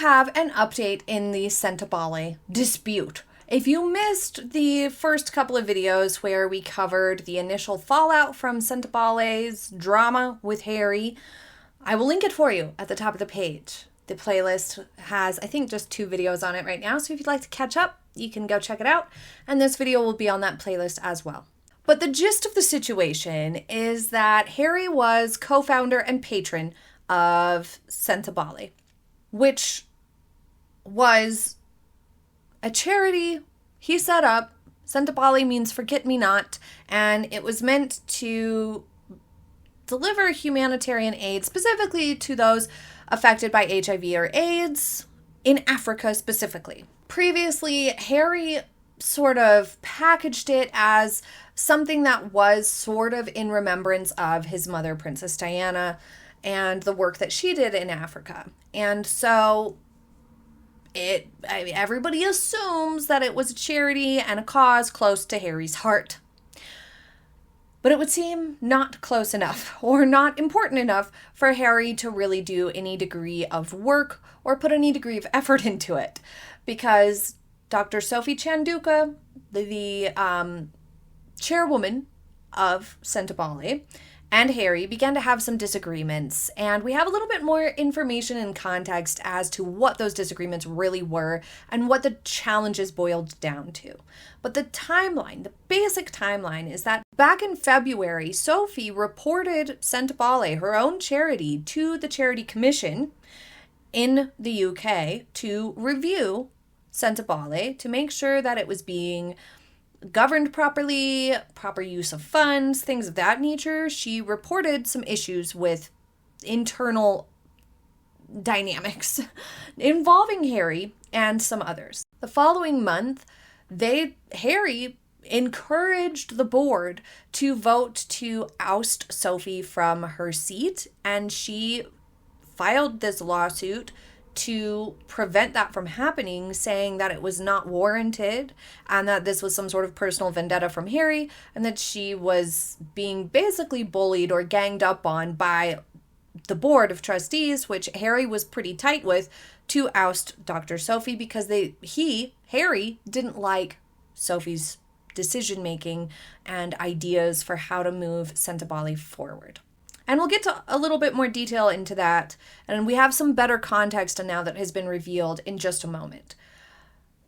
have an update in the Sentebale dispute. If you missed the first couple of videos where we covered the initial fallout from Sentebale's drama with Harry, I will link it for you at the top of the page. The playlist has, I think, just 2 videos on it right now, so if you'd like to catch up, you can go check it out, and this video will be on that playlist as well. But the gist of the situation is that Harry was co-founder and patron of Sentebale, which was a charity he set up. Sentebale means forget-me-not, and it was meant to deliver humanitarian aid specifically to those affected by HIV or AIDS in Africa specifically. Previously, Harry sort of packaged it as something that was sort of in remembrance of his mother, Princess Diana, and the work that she did in Africa. And so everybody assumes that it was a charity and a cause close to Harry's heart. But it would seem not close enough or not important enough for Harry to really do any degree of work or put any degree of effort into it, because Dr. Sophie Chandauka, the chairwoman of Sentebale, and Harry began to have some disagreements, and we have a little bit more information and context as to what those disagreements really were and what the challenges boiled down to. But the timeline, the basic timeline, is that back in February, Sophie reported Sentebale, her own charity, to the Charity Commission in the UK to review Sentebale to make sure that it was being governed properly, proper use of funds, things of that nature. She reported some issues with internal dynamics involving Harry and some others. The following month, Harry encouraged the board to vote to oust Sophie from her seat, and she filed this lawsuit to prevent that from happening, saying that it was not warranted and that this was some sort of personal vendetta from Harry, and that she was being basically bullied or ganged up on by the board of trustees, which Harry was pretty tight with, to oust Dr. Sophie because Harry didn't like Sophie's decision-making and ideas for how to move Sentebale forward. And we'll get to a little bit more detail into that, and we have some better context now that has been revealed in just a moment.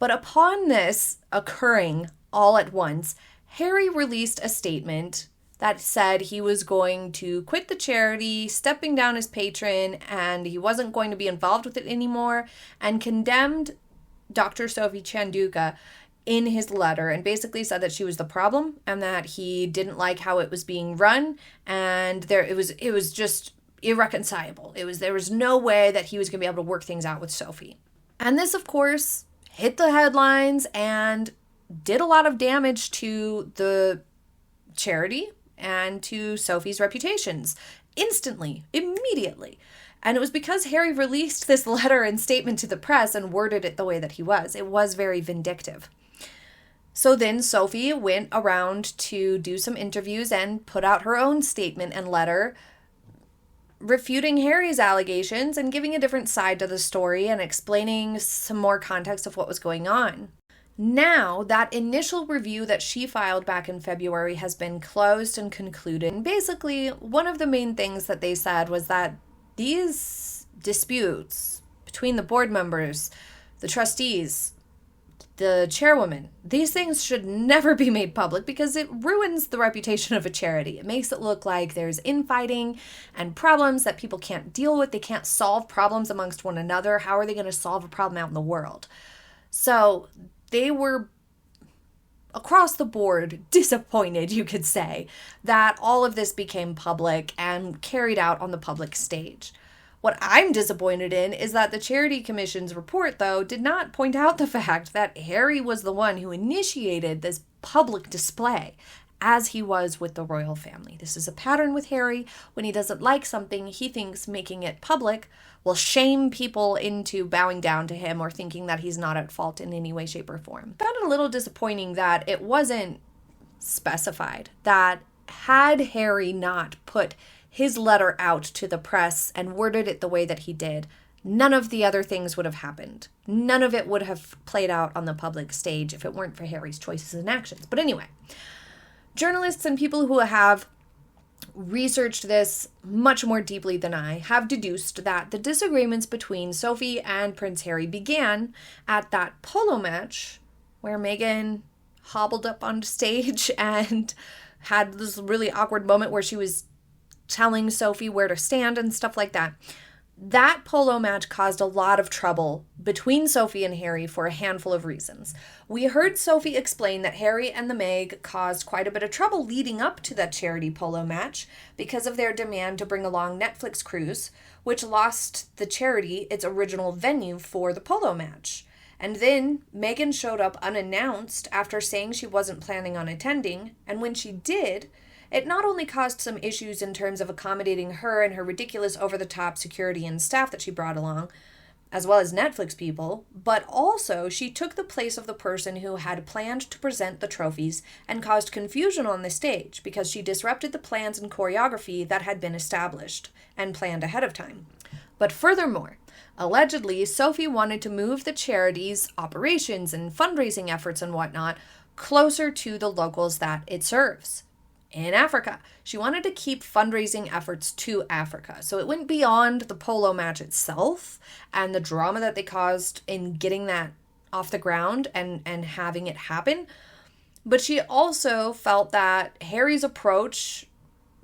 But upon this occurring all at once, Harry released a statement that said he was going to quit the charity, stepping down as patron, and he wasn't going to be involved with it anymore, and condemned Dr. Sophie Chandauka in his letter, and basically said that she was the problem and that he didn't like how it was being run, and it was just irreconcilable. There was no way that he was going to be able to work things out with Sophie. And this, of course, hit the headlines and did a lot of damage to the charity and to Sophie's reputations instantly, immediately. And it was because Harry released this letter and statement to the press and worded it the way that he was. It was very vindictive. So then Sophie went around to do some interviews and put out her own statement and letter refuting Harry's allegations and giving a different side to the story and explaining some more context of what was going on. Now, that initial review that she filed back in February has been closed and concluded. And basically, one of the main things that they said was that these disputes between the board members, the trustees, the chairwoman, these things should never be made public because it ruins the reputation of a charity. It makes it look like there's infighting and problems that people can't deal with. They can't solve problems amongst one another. How are they going to solve a problem out in the world? So they were, across the board, disappointed, you could say, that all of this became public and carried out on the public stage. What I'm disappointed in is that the Charity Commission's report, though, did not point out the fact that Harry was the one who initiated this public display, as he was with the royal family. This is a pattern with Harry. When he doesn't like something, he thinks making it public will shame people into bowing down to him or thinking that he's not at fault in any way, shape, or form. I found it a little disappointing that it wasn't specified that had Harry not put his letter out to the press and worded it the way that he did, none of the other things would have happened. None of it would have played out on the public stage if it weren't for Harry's choices and actions. But anyway, journalists and people who have researched this much more deeply than I have deduced that the disagreements between Sophie and Prince Harry began at that polo match where Meghan hobbled up on stage and had this really awkward moment where she was telling Sophie where to stand and stuff like that. That polo match caused a lot of trouble between Sophie and Harry for a handful of reasons. We heard Sophie explain that Harry and the Meg caused quite a bit of trouble leading up to that charity polo match because of their demand to bring along Netflix crews, which lost the charity its original venue for the polo match. And then Meghan showed up unannounced after saying she wasn't planning on attending, and when she did, it not only caused some issues in terms of accommodating her and her ridiculous over-the-top security and staff that she brought along, as well as Netflix people, but also she took the place of the person who had planned to present the trophies and caused confusion on the stage because she disrupted the plans and choreography that had been established and planned ahead of time. But furthermore, allegedly, Sophie wanted to move the charity's operations and fundraising efforts and whatnot closer to the locals that it serves. In Africa. She wanted to keep fundraising efforts to Africa. So it went beyond the polo match itself and the drama that they caused in getting that off the ground and having it happen. But she also felt that Harry's approach,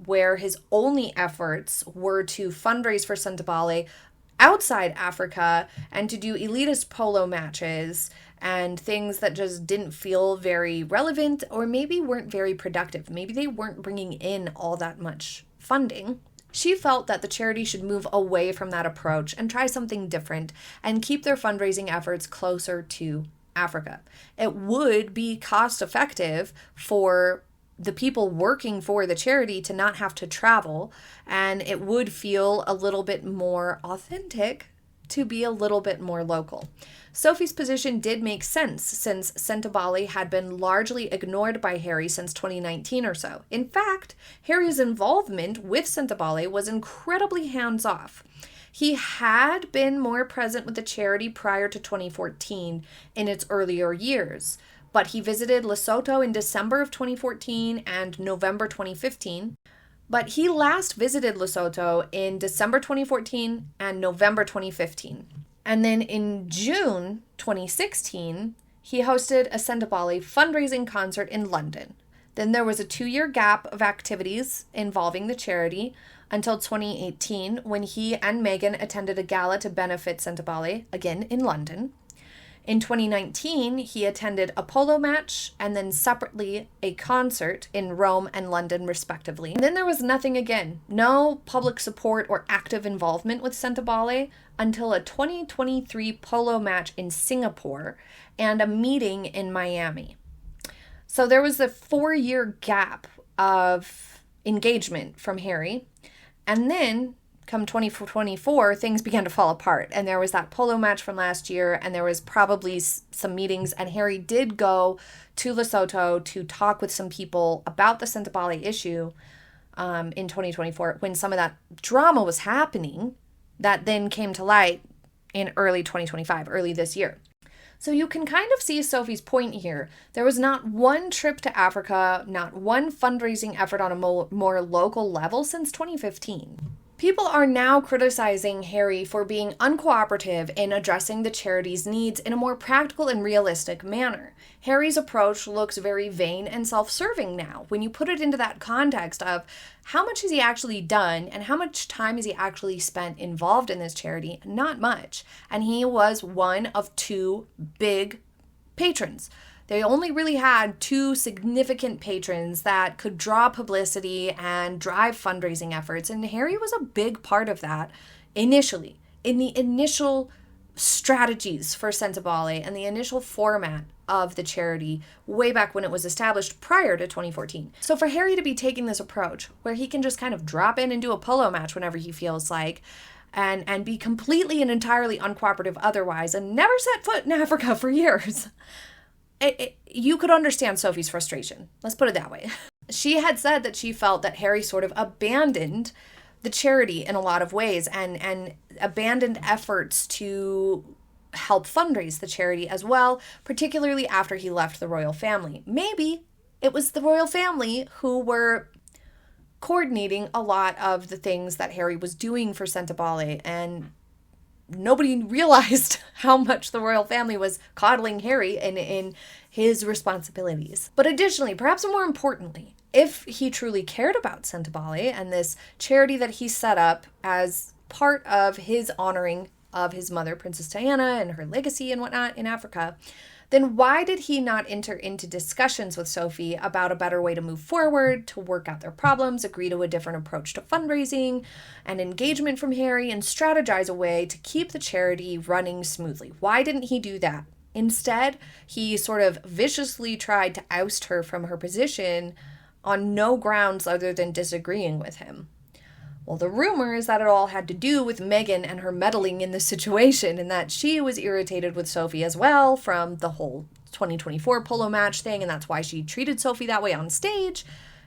where his only efforts were to fundraise for Sentebale outside Africa and to do elitist polo matches and things that just didn't feel very relevant or maybe weren't very productive. Maybe they weren't bringing in all that much funding. She felt that the charity should move away from that approach and try something different and keep their fundraising efforts closer to Africa. It would be cost effective for the people working for the charity to not have to travel, and it would feel a little bit more authentic to be a little bit more local. Sophie's position did make sense since Sentebale had been largely ignored by Harry since 2019 or so. In fact, Harry's involvement with Sentebale was incredibly hands-off. He had been more present with the charity prior to 2014 in its earlier years, but he visited Lesotho in December of 2014 and November 2015. But he last visited Lesotho in December 2014 and November 2015. And then in June 2016, he hosted a Sentebale fundraising concert in London. Then there was a 2-year gap of activities involving the charity until 2018 when he and Meghan attended a gala to benefit Sentebale, again in London. In 2019, he attended a polo match and then separately a concert in Rome and London, respectively. And then there was nothing again. No public support or active involvement with Sentebale until a 2023 polo match in Singapore and a meeting in Miami. So there was a 4-year gap of engagement from Harry. And then come 2024, things began to fall apart. And there was that polo match from last year, and there was probably some meetings. And Harry did go to Lesotho to talk with some people about the Sentebale issue in 2024 when some of that drama was happening that then came to light in early 2025, early this year. So you can kind of see Sophie's point here. There was not one trip to Africa, not one fundraising effort on a more local level since 2015. People are now criticizing Harry for being uncooperative in addressing the charity's needs in a more practical and realistic manner. Harry's approach looks very vain and self-serving now when you put it into that context of how much has he actually done and how much time has he actually spent involved in this charity? Not much. And he was one of 2 big patrons. They only really had 2 significant patrons that could draw publicity and drive fundraising efforts, and Harry was a big part of that initially, in the initial strategies for Sentebale and the initial format of the charity way back when it was established prior to 2014. So for Harry to be taking this approach where he can just kind of drop in and do a polo match whenever he feels like, and be completely and entirely uncooperative otherwise, and never set foot in Africa for years, you could understand Sophie's frustration. Let's put it that way. She had said that she felt that Harry sort of abandoned the charity in a lot of ways and abandoned efforts to help fundraise the charity as well, particularly after he left the royal family. Maybe it was the royal family who were coordinating a lot of the things that Harry was doing for Sentebale, and nobody realized how much the royal family was coddling Harry in his responsibilities. But additionally, perhaps more importantly, if he truly cared about Sentebale and this charity that he set up as part of his honoring of his mother, Princess Diana, and her legacy and whatnot in Africa, then why did he not enter into discussions with Sophie about a better way to move forward, to work out their problems, agree to a different approach to fundraising and engagement from Harry, and strategize a way to keep the charity running smoothly? Why didn't he do that? Instead, he sort of viciously tried to oust her from her position on no grounds other than disagreeing with him. Well, the rumor is that it all had to do with Meghan and her meddling in the situation, and that she was irritated with Sophie as well from the whole 2024 polo match thing, and that's why she treated Sophie that way on stage,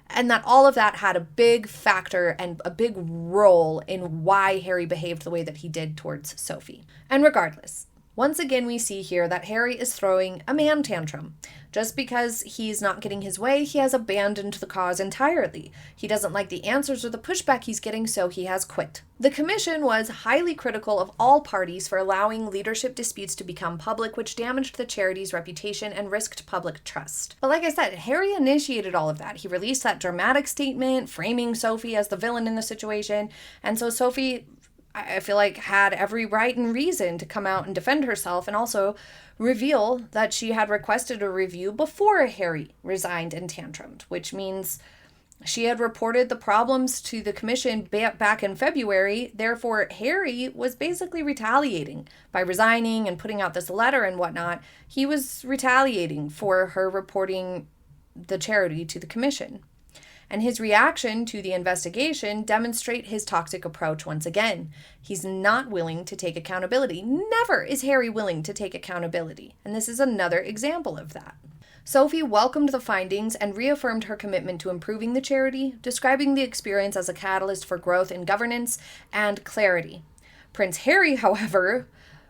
and that all of that had a big factor and a big role in why Harry behaved the way that he did towards Sophie. And regardless, once again we see here that Harry is throwing a man tantrum. Just because he's not getting his way, he has abandoned the cause entirely. He doesn't like the answers or the pushback he's getting, so he has quit. The commission was highly critical of all parties for allowing leadership disputes to become public, which damaged the charity's reputation and risked public trust. But like I said, Harry initiated all of that. He released that dramatic statement, framing Sophie as the villain in the situation, and so Sophie, I feel like, had every right and reason to come out and defend herself, and also reveal that she had requested a review before Harry resigned and tantrumed, which means she had reported the problems to the commission back in February. Therefore, Harry was basically retaliating by resigning and putting out this letter and whatnot. He was retaliating for her reporting the charity to the commission. And his reaction to the investigation demonstrate his toxic approach once again. He's not willing to take accountability. Never is Harry willing to take accountability. And this is another example of that. Sophie welcomed the findings and reaffirmed her commitment to improving the charity, describing the experience as a catalyst for growth in governance and clarity. Prince Harry, however,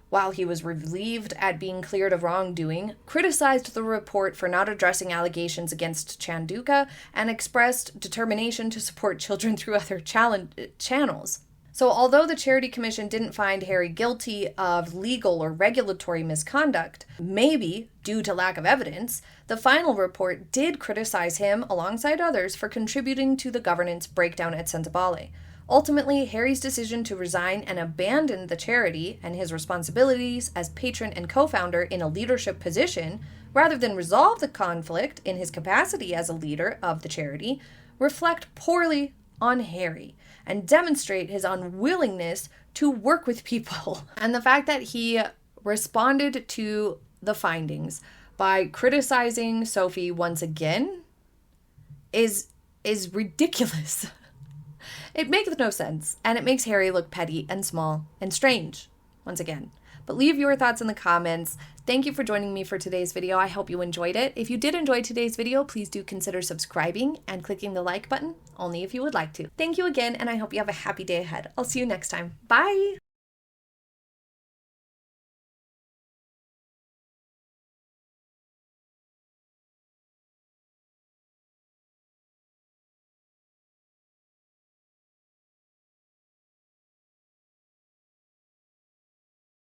while he was relieved at being cleared of wrongdoing, criticized the report for not addressing allegations against Chandauka and expressed determination to support children through other channels. So although the Charity Commission didn't find Harry guilty of legal or regulatory misconduct, maybe due to lack of evidence, the final report did criticize him, alongside others, for contributing to the governance breakdown at Sentebale. Ultimately, Harry's decision to resign and abandon the charity and his responsibilities as patron and co-founder in a leadership position, rather than resolve the conflict in his capacity as a leader of the charity, reflect poorly on Harry and demonstrate his unwillingness to work with people. And the fact that he responded to the findings by criticizing Sophie once again is ridiculous. It makes no sense, and it makes Harry look petty and small and strange, once again. But leave your thoughts in the comments. Thank you for joining me for today's video. I hope you enjoyed it. If you did enjoy today's video, please do consider subscribing and clicking the like button, only if you would like to. Thank you again, and I hope you have a happy day ahead. I'll see you next time. Bye!